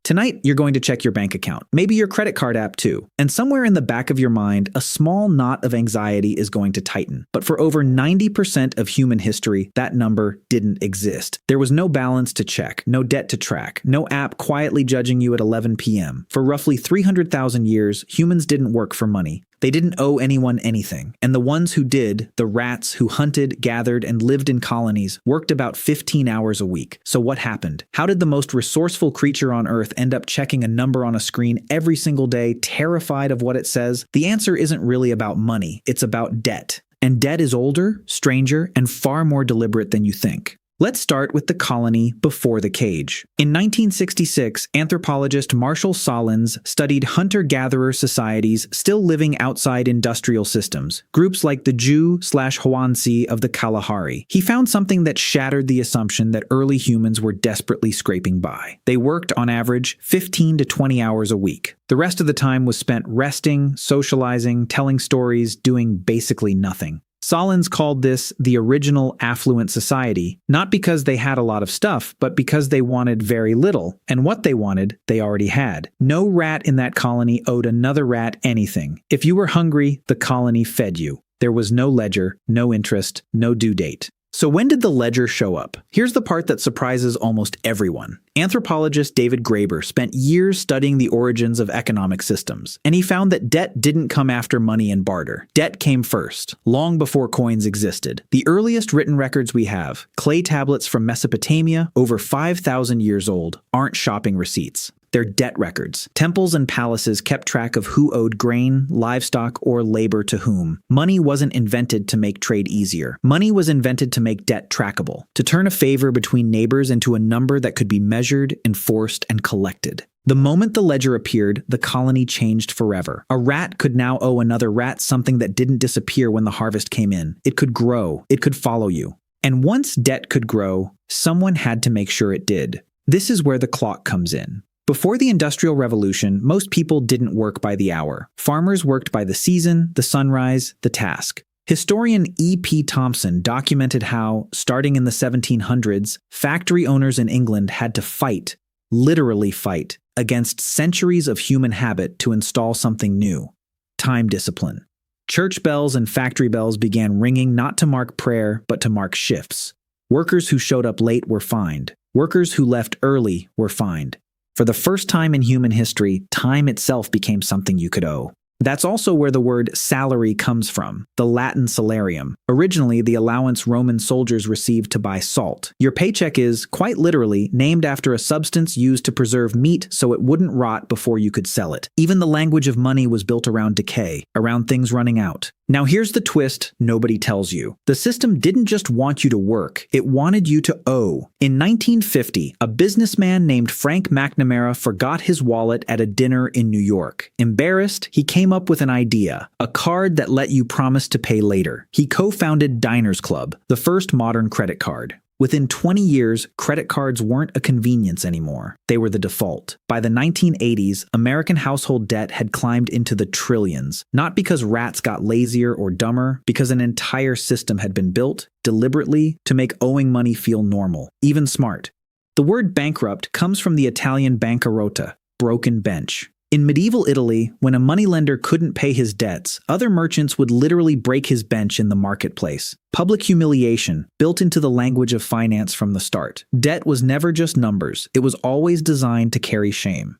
Tonight, you're going to check your bank account, maybe your credit card app too. And somewhere in the back of your mind, a small knot of anxiety is going to tighten. But for over 90% of human history, that number didn't exist. There was no balance to check, no debt to track, no app quietly judging you at 11 p.m. For roughly 300,000 years, humans didn't work for money. They didn't owe anyone anything, and the ones who did, the rats who hunted, gathered, and lived in colonies, worked about 15 hours a week. So what happened? How did the most resourceful creature on Earth end up checking a number on a screen every single day, terrified of what it says? The answer isn't really about money, it's about debt. And debt is older, stranger, and far more deliberate than you think. Let's start with the colony before the cage. In 1966, anthropologist Marshall Sahlins studied hunter-gatherer societies still living outside industrial systems, groups like the Jew/Hwansi of the Kalahari. He found something that shattered the assumption that early humans were desperately scraping by. They worked, on average, 15 to 20 hours a week. The rest of the time was spent resting, socializing, telling stories, doing basically nothing. Sahlins called this the original affluent society, not because they had a lot of stuff, but because they wanted very little, and what they wanted, they already had. No rat in that colony owed another rat anything. If you were hungry, the colony fed you. There was no ledger, no interest, no due date. So when did the ledger show up? Here's the part that surprises almost everyone. Anthropologist David Graeber spent years studying the origins of economic systems, and he found that debt didn't come after money and barter. Debt came first, long before coins existed. The earliest written records we have, clay tablets from Mesopotamia, over 5,000 years old, aren't shopping receipts. They're debt records. Temples and palaces kept track of who owed grain, livestock, or labor to whom. Money wasn't invented to make trade easier. Money was invented to make debt trackable, to turn a favor between neighbors into a number that could be measured, enforced, and collected. The moment the ledger appeared, the colony changed forever. A rat could now owe another rat something that didn't disappear when the harvest came in. It could grow. It could follow you. And once debt could grow, someone had to make sure it did. This is where the clock comes in. Before the Industrial Revolution, most people didn't work by the hour. Farmers worked by the season, the sunrise, the task. Historian E.P. Thompson documented how, starting in the 1700s, factory owners in England had to fight, literally fight, against centuries of human habit to install something new: time discipline. Church bells and factory bells began ringing not to mark prayer, but to mark shifts. Workers who showed up late were fined. Workers who left early were fined. For the first time in human history, time itself became something you could owe. That's also where the word salary comes from, the Latin salarium, originally the allowance Roman soldiers received to buy salt. Your paycheck is, quite literally, named after a substance used to preserve meat so it wouldn't rot before you could sell it. Even the language of money was built around decay, around things running out. Now here's the twist nobody tells you. The system didn't just want you to work, it wanted you to owe. In 1950, a businessman named Frank McNamara forgot his wallet at a dinner in New York. Embarrassed, he came up with an idea, a card that let you promise to pay later. He co-founded Diners Club, the first modern credit card. Within 20 years, credit cards weren't a convenience anymore. They were the default. By the 1980s, American household debt had climbed into the trillions, not because rats got lazier or dumber, because an entire system had been built, deliberately, to make owing money feel normal, even smart. The word bankrupt comes from the Italian bancarotta, broken bench. In medieval Italy, when a moneylender couldn't pay his debts, other merchants would literally break his bench in the marketplace. Public humiliation, built into the language of finance from the start. Debt was never just numbers, it was always designed to carry shame.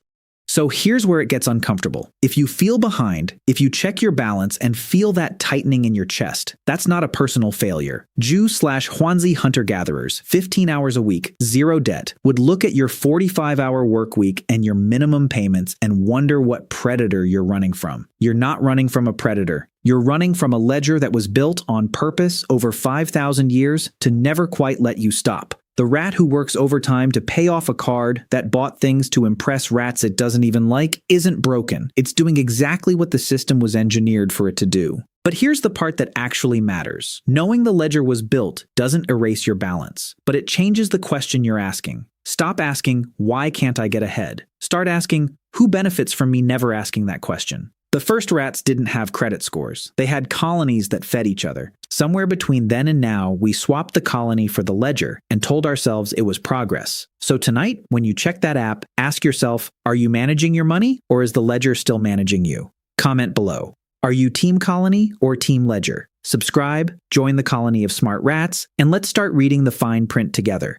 So here's where it gets uncomfortable. If you feel behind, if you check your balance and feel that tightening in your chest, that's not a personal failure. Jew/Hwansi hunter-gatherers, 15 hours a week, zero debt, would look at your 45-hour work week and your minimum payments and wonder what predator you're running from. You're not running from a predator. You're running from a ledger that was built on purpose over 5,000 years to never quite let you stop. The rat who works overtime to pay off a card that bought things to impress rats it doesn't even like isn't broken. It's doing exactly what the system was engineered for it to do. But here's the part that actually matters. Knowing the ledger was built doesn't erase your balance, but it changes the question you're asking. Stop asking, why can't I get ahead? Start asking, who benefits from me never asking that question? The first rats didn't have credit scores. They had colonies that fed each other. Somewhere between then and now, we swapped the colony for the ledger and told ourselves it was progress. So tonight, when you check that app, ask yourself, are you managing your money or is the ledger still managing you? Comment below. Are you Team Colony or Team Ledger? Subscribe, join the colony of smart rats, and let's start reading the fine print together.